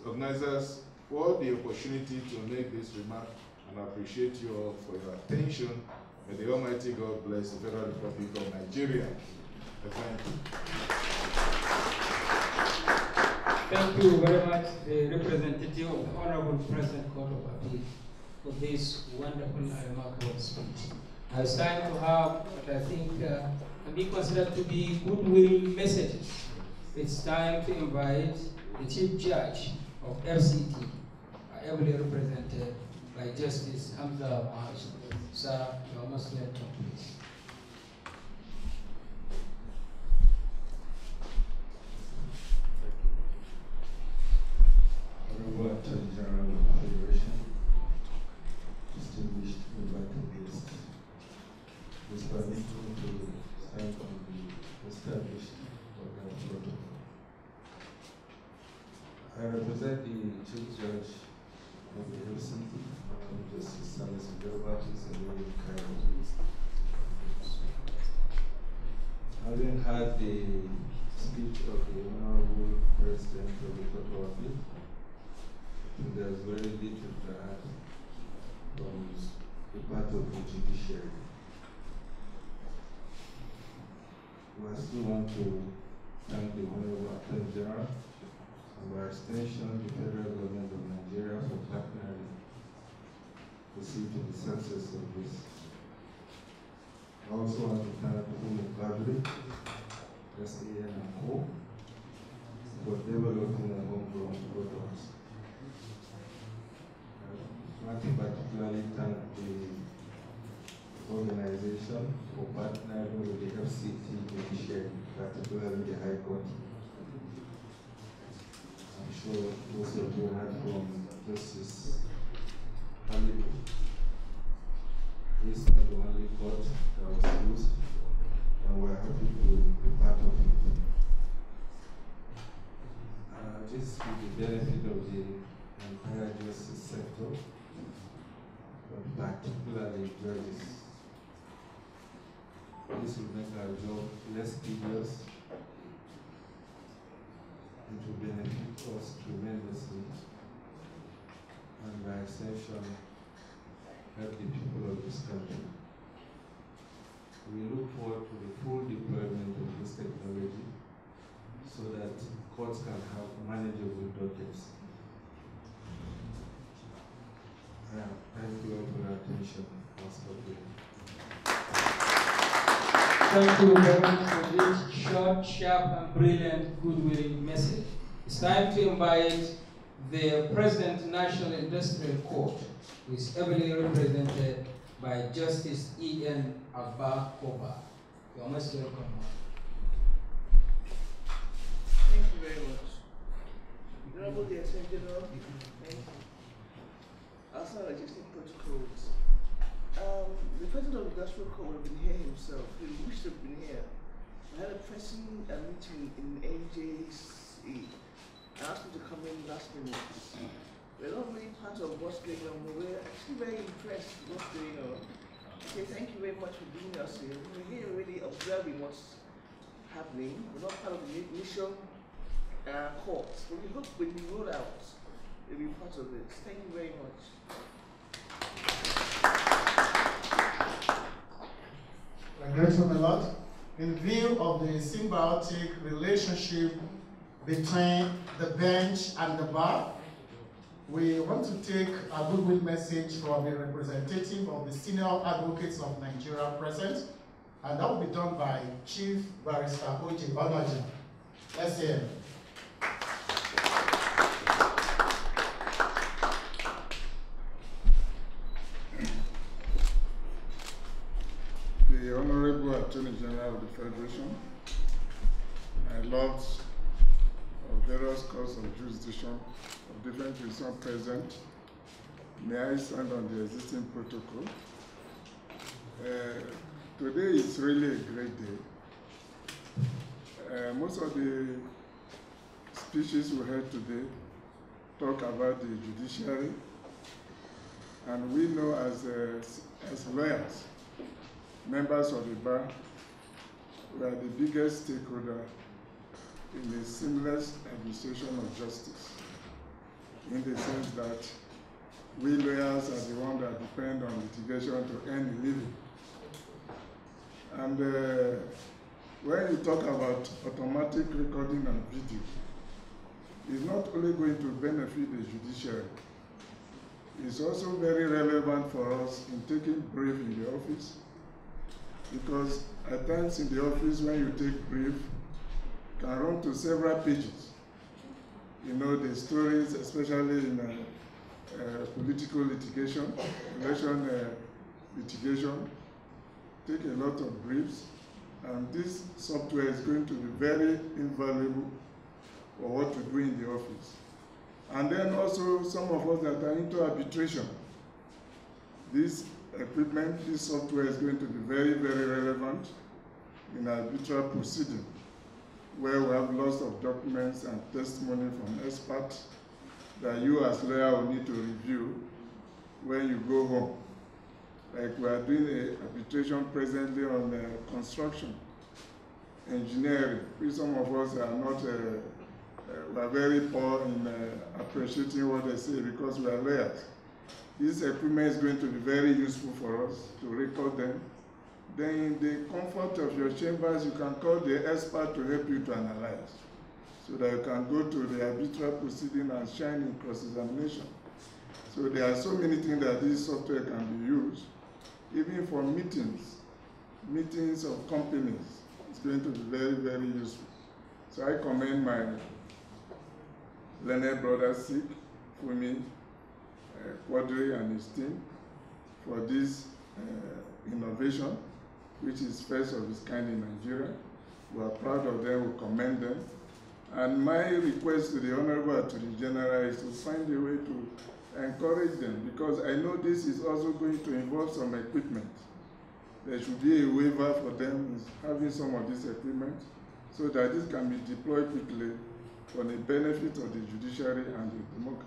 organizers for the opportunity to make this remark, and I appreciate you all for your attention. May the Almighty God bless the Federal Republic of Nigeria. I thank you. Thank you very much, the representative of the Honorable President Court of Appeal, for this wonderful and remarkable speech. Now it's time to have what I think can be considered to be goodwill messages. It's time to invite the Chief Judge of FCT, ably represented by Justice Hamza Mahaj. Sir, you are most welcome, please. Honorable Attorney General of the Federation, distinguished invited guests, this permits me to stand on the established organ protocol. I represent the Chief Judge of the FCT, Justice Salas Gilbert, who is away in Cairo. Having heard the speech of the Honorable President of the Court of Appeal, there's very little to add from the part of the judiciary. I still want to thank the Honorable Attorney General and by extension the Federal Government of Nigeria for partnering to see to the success of this. I also want to thank Funmi Quadri, SAN and Co. for developing a homegrown product. I want to particularly thank the organization for partnering with the FCT judiciary, particularly the High Court. I'm sure most of you heard from Justice Halibu. This is not the only court that was used, and we're happy to be part of it. This is with the benefit of the entire justice sector, but particularly judges. This will make our job less tedious and to benefit us tremendously, and by extension, help the people of this country. We look forward to the full deployment of this technology so that courts can have manageable dockets. Thank you all for your attention. Thank you very much for this short, sharp, and brilliant goodwill message. It's time to invite the President National Industrial Court, who is heavily represented by Justice E.N. Abba Koba. You are most welcome. Thank you very much. Honorable the Attorney General, thank you. Also, existing protocols. The President of the Industrial Court would have been here himself. He wished to have been here. We had a pressing meeting in AJC and asked me to come in last minute. We're not really part of what's going on, but we're actually very impressed with what's going on. Okay, thank you very much for being us here. We're here really observing what's happening. We're not part of the initial courts, but we hope when we roll out, we'll be part of it. Thank you very much. We're grateful a lot. In view of the symbiotic relationship between the bench and the bar, we want to take a goodwill message from a representative of the Senior Advocates of Nigeria present, and that will be done by Chief Barrister Oji Onaja. Let's hear him. The Honorable Attorney General of the Federation, my lords of various courts of jurisdiction of different jurisdictions present, may I stand on the existing protocol. Today is really a great day. Most of the speeches we heard today talk about the judiciary, and we know as lawyers, members of the bar, we are the biggest stakeholder in the seamless administration of justice, in the sense that we lawyers are the ones that depend on litigation to earn a living. And when you talk about automatic recording and video, it's not only going to benefit the judiciary, it's also very relevant for us in taking brief in the office, because at times in the office when you take brief, can run to several pages. You know, the stories, especially in political litigation, election litigation, take a lot of briefs, and this software is going to be very invaluable for what to do in the office. And then also some of us that are into arbitration, this equipment, this software is going to be very, very relevant in arbitral proceeding, where we have lots of documents and testimony from experts that you as lawyer will need to review when you go home. Like we are doing an arbitration presently on construction, engineering, which some of us are not, we are very poor in appreciating what they say because we are lawyers. This equipment is going to be very useful for us to record them. Then in the comfort of your chambers, you can call the expert to help you to analyze, so that you can go to the arbitral proceeding and shine in cross-examination. So there are so many things that this software can be used, even for meetings of companies. It's going to be very, very useful. So I commend my learned brother Sikh, Funmi Quadri and his team for this innovation, which is first of its kind in Nigeria. We are proud of them, we commend them. And my request to the Honorable Attorney General is to find a way to encourage them, because I know this is also going to involve some equipment. There should be a waiver for them having some of this equipment, so that this can be deployed quickly for the benefit of the judiciary and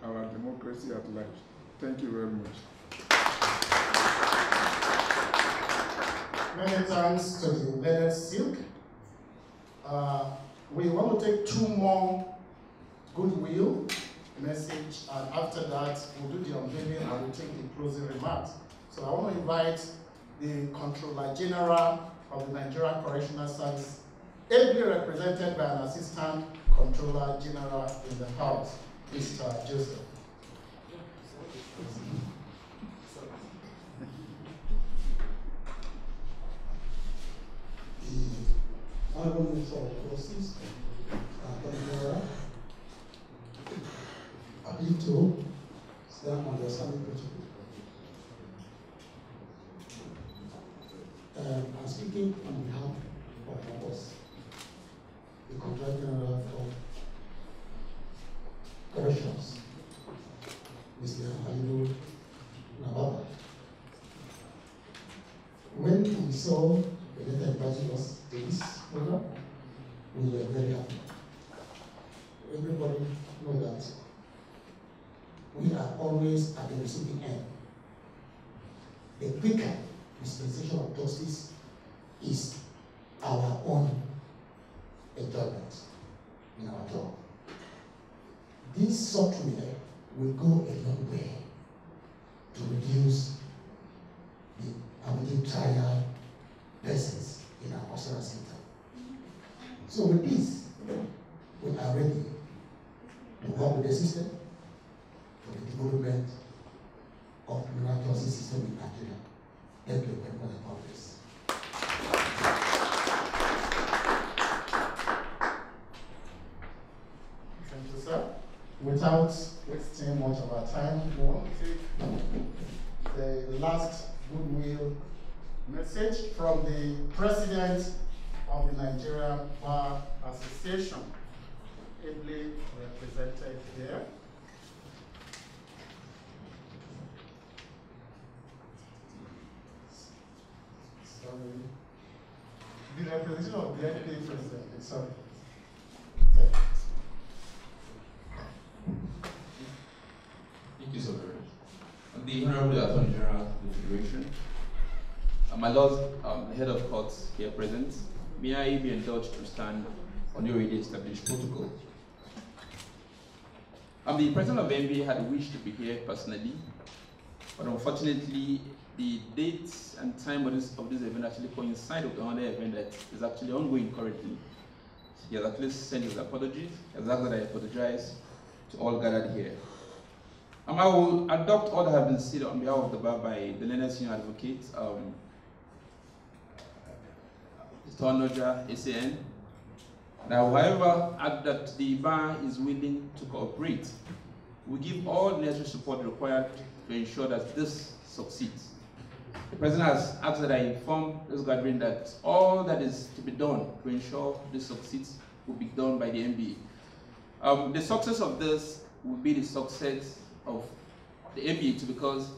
our democracy at large. Thank you very much. Many thanks to the learned Silk. We want to take two more goodwill message, and after that we'll do the unveiling and we'll take the closing remarks. So I want to invite the Controller General of the Nigerian Correctional Service, ably represented by an Assistant Controller General in the House, Mr. Joseph. The Honorable Minister of Justice, appeal to stand on the Islamic protocol. I'm speaking on behalf of my boss, the Controller General of Corrections, Mr. Halilu Nababa. When we saw the letter inviting us to this program, we were very happy. Everybody always at the receiving end. The quicker dispensation of justice is our own enjoyment in our job. This software will go a long way to reduce the awaiting trial persons in our custodial center. So with this, we are ready to work with the system for the development of the criminal justice system in Nigeria. Thank you very much for this. Thank you, sir. Without wasting much of our time, we want to take the last goodwill message from the President of the Nigerian Bar Association, ably represented here. Sorry. The representation of the NPA president, sorry. Thank you so very much. The Honorable Attorney General of the Federation, my Lord, Head of Courts here present, may I be indulged to stand on the already established protocol. The President of the NBA had wished to be here personally, but unfortunately, the date and time of this event actually coincide with another event that is actually ongoing currently. He has actually sent his apologies. He has asked that I apologize to all gathered here. I will adopt all that have been said on behalf of the bar by the learned senior advocate, Mr. Onoja, ACN. Now, however, add that the bar is willing to cooperate. We give all necessary support required to ensure that this succeeds. The President has asked that I inform this gathering that all that is to be done to ensure this succeeds will be done by the NBA. The success of this will be the success of the NBA because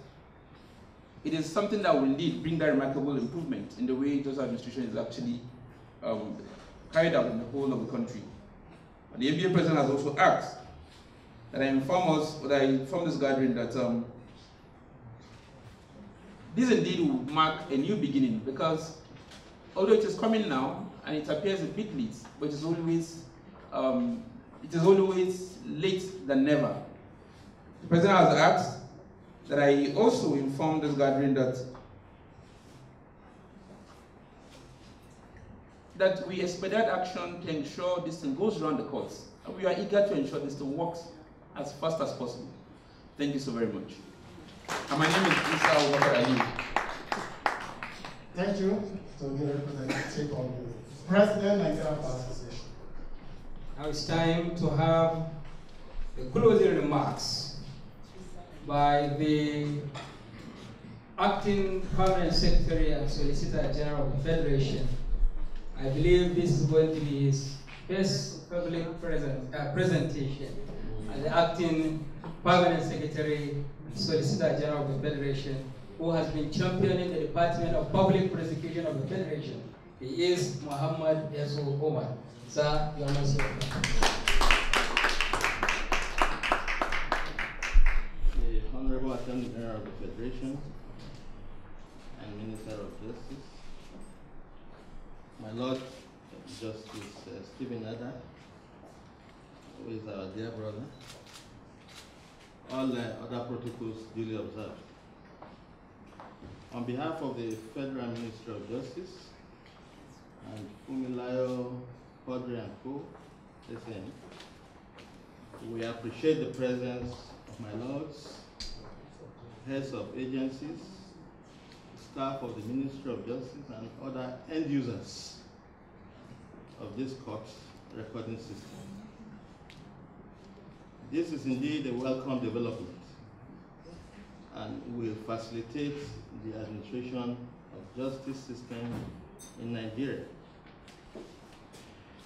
it is something that will indeed bring that remarkable improvement in the way justice administration is actually carried out in the whole of the country. The NBA President has also asked that I inform this gathering that this indeed will mark a new beginning because although it is coming now and it appears a bit late, but it is always late than never. The President has asked that I also inform this gathering that we expedite action to ensure this thing goes around the courts. And we are eager to ensure this thing works as fast as possible. Thank you so very much. And my name is Isa Ali. Thank you to the representative of the President Nigerian Bar Association. Now it's time to have the closing remarks by the Acting Permanent Secretary and Solicitor General of the Federation. I believe this is going to be his first public presentation as the Acting Permanent Secretary and Solicitor General of the Federation, who has been championing the Department of Public Prosecution of the Federation. He is Muhammad Yesu Omar. Sir, you are most welcome. The Honorable Attorney General of the Federation and Minister of Justice, my Lord Justice Stephen Ada, who is our dear brother, all other protocols duly observed. On behalf of the Federal Ministry of Justice and Funmi Quadri and Co., we appreciate the presence of my lords, heads of agencies, staff of the Ministry of Justice, and other end users of this court recording system. This is indeed a welcome development and will facilitate the administration of justice system in Nigeria.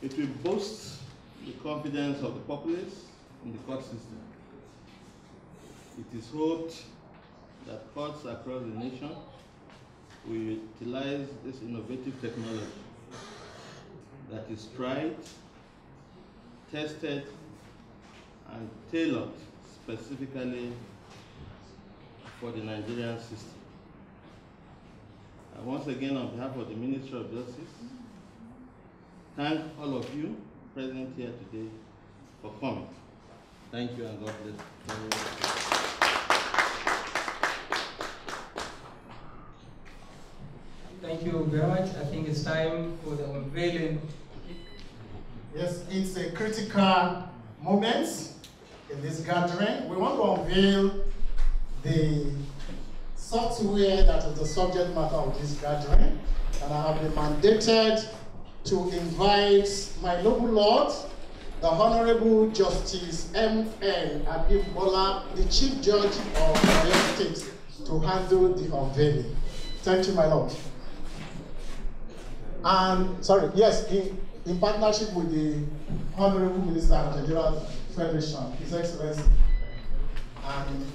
It will boost the confidence of the populace in the court system. It is hoped that courts across the nation will utilize this innovative technology that is tried, tested, and tailored specifically for the Nigerian system. Once again, on behalf of the Ministry of Justice, thank all of you present here today for coming. Thank you and God bless you. Thank you very much. I think it's time for the unveiling. Yes, it's a critical moment in this gathering. We want to unveil the software that is the subject matter of this gathering, and I have been mandated to invite my noble lord, the Honorable Justice M.N. Abimbola, the Chief Judge of Oyo State, to handle the unveiling. Thank you, my lord. And, sorry, yes, in partnership with the Honorable Minister of the Nigerian Federation, His Excellency, and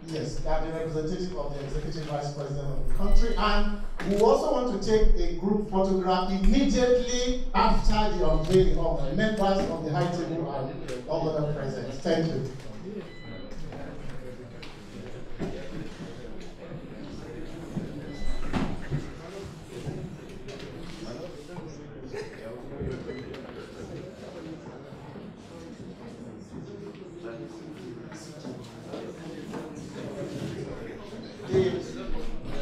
yes, that the representative of the Executive Vice President of the country, and we also want to take a group photograph immediately after the unveiling of the members of the high table and all other present. Thank you.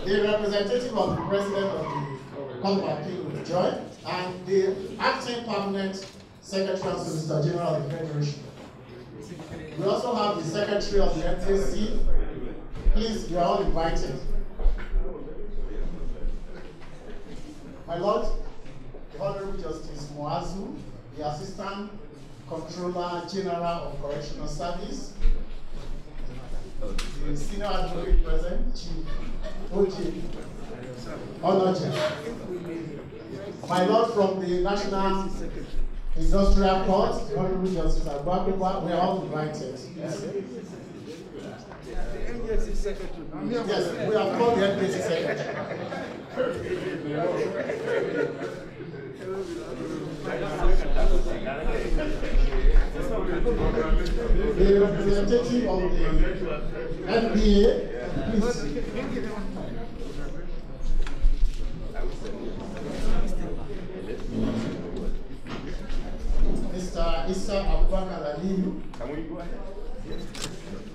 The representative of the President of the Court of Appeal will join, and the acting permanent Secretary and Solicitor General of the Federation. We also have the Secretary of the FAC. Please, you are all invited. My Lord, the Honorable Justice Moazu, the Assistant Controller General of Correctional Service, the Senior Advocate present, Chief O.J. Onoja. My Lord, from the National Industrial Court, the Honorable Justice Agbakuba, we are all invited. Yes, we have called the NPC Secretary. The representative of the NBA, please. Mr. Issa Abubakar Aliyu. Can we go ahead? Yes.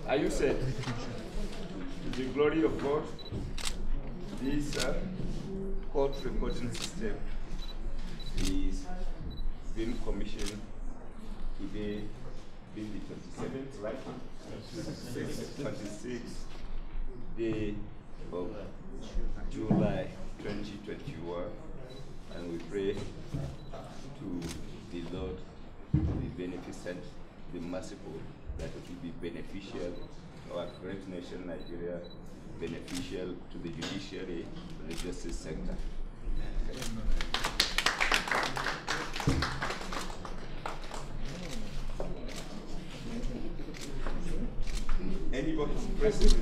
Are you set? To the glory of God, this court recording system is being commissioned today, being the 27th, right? 26th day of July 2021, and we pray to the Lord to be beneficent, be merciful, that it will be beneficial to our great nation Nigeria, beneficial to the judiciary, the justice sector. Anybody present?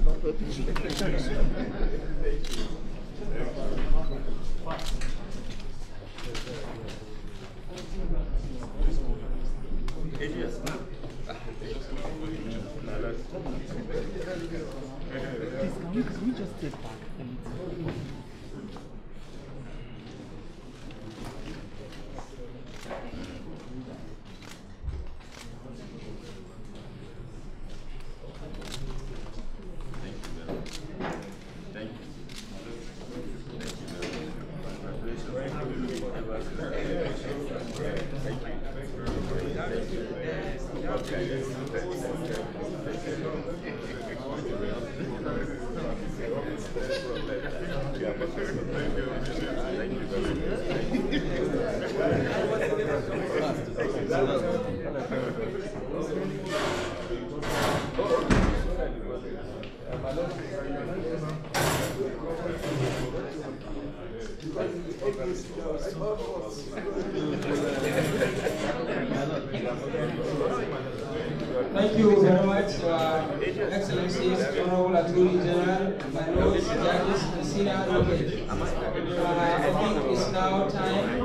Yes. Can we just take back a little? Thank you very much, Excellencies, Honorable Attorney General, my lords, judges, and senior advocate. I think it's now time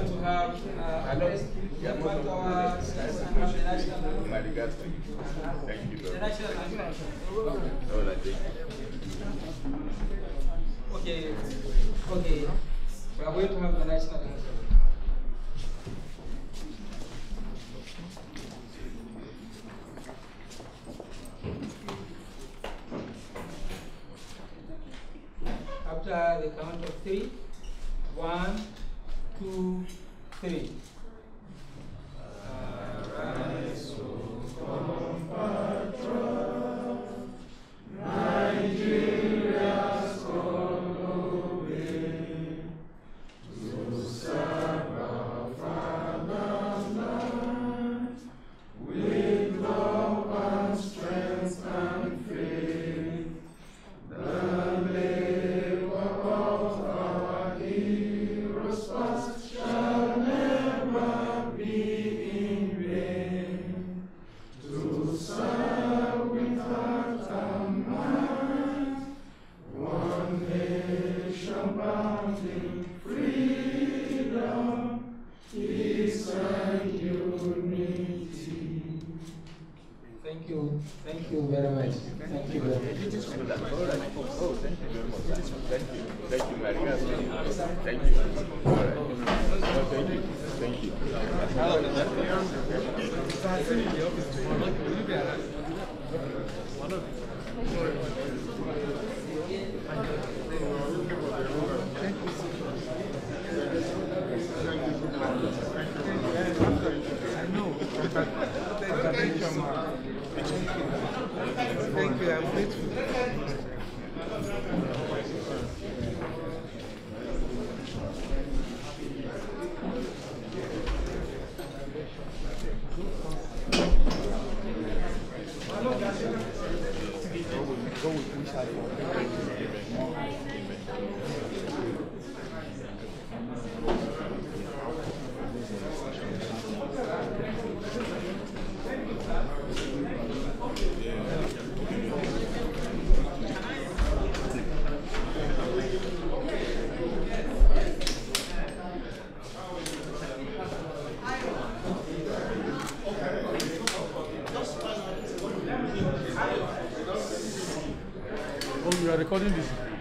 to have Move back to our seats and have the national anthem. My regards to you. Thank you The very much. national anthem. Oh, I think. Okay, okay. We are going to have the national anthem. After the count of 3, 1, 2, 3. Arise, O compatriot, Nigeria's call obey, to serve our fatherland with love and strength and faith. The labor of our heroes past shall never be in vain. To serve with heart and mind, one nation bound in freedom, peace and unity. Thank you very much. Thank you very much. Oh, thank you very much. Thank you, my regards to you. Thank you. All right. Oh, thank you. Thank you. Thank you, I'm grateful. Oh, you are recording this?